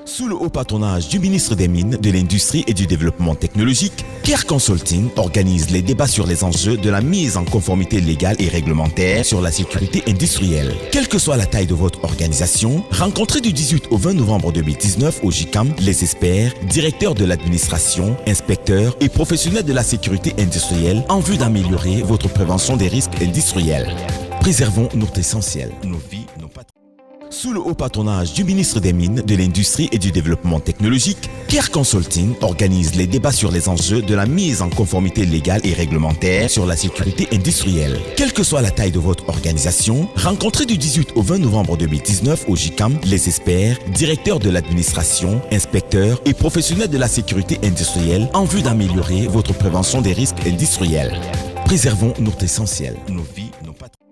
Sous le haut patronage du ministre des Mines, de l'Industrie et du Développement technologique, CARE Consulting organise les débats sur les enjeux de la mise en conformité légale et réglementaire sur la sécurité industrielle. Quelle que soit la taille de votre organisation, rencontrez du 18 au 20 novembre 2019 au JICAM les experts, directeurs de l'administration, inspecteurs et professionnels de la sécurité industrielle en vue d'améliorer votre prévention des risques industriels. Préservons notre essentiel, nos vies, nos patrimoines. Sous le haut patronage du ministre des Mines, de l'Industrie et du Développement technologique, CARE Consulting organise les débats sur les enjeux de la mise en conformité légale et réglementaire sur la sécurité industrielle. Quelle que soit la taille de votre organisation, rencontrez du 18 au 20 novembre 2019 au JICAM les experts, directeurs de l'administration, inspecteurs et professionnels de la sécurité industrielle en vue d'améliorer votre prévention des risques industriels. Préservons notre essentiel, nos vies, nos patrimoines.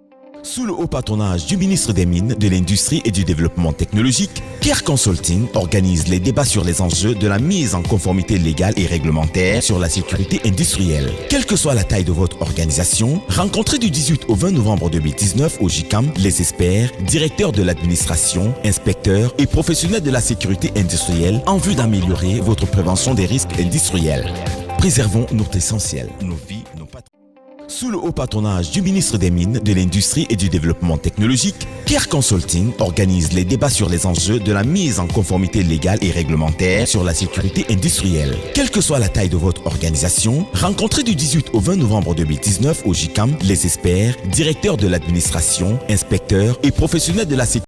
Sous le haut patronage du ministre des Mines, de l'Industrie et du Développement technologique, CARE Consulting organise les débats sur les enjeux de la mise en conformité légale et réglementaire sur la sécurité industrielle. Quelle que soit la taille de votre organisation, rencontrez du 18 au 20 novembre 2019 au JICAM les experts, directeurs de l'administration, inspecteurs et professionnels de la sécurité industrielle en vue d'améliorer votre prévention des risques industriels. Préservons notre essentiel, nos vies, nos patrimoines. Sous le haut patronage du ministre des Mines, de l'Industrie et du Développement technologique, CARE Consulting organise les débats sur les enjeux de la mise en conformité légale et réglementaire sur la sécurité industrielle. Quelle que soit la taille de votre organisation, rencontrez du 18 au 20 novembre 2019 au JICAM les experts, directeurs de l'administration, inspecteurs et professionnels de la sécurité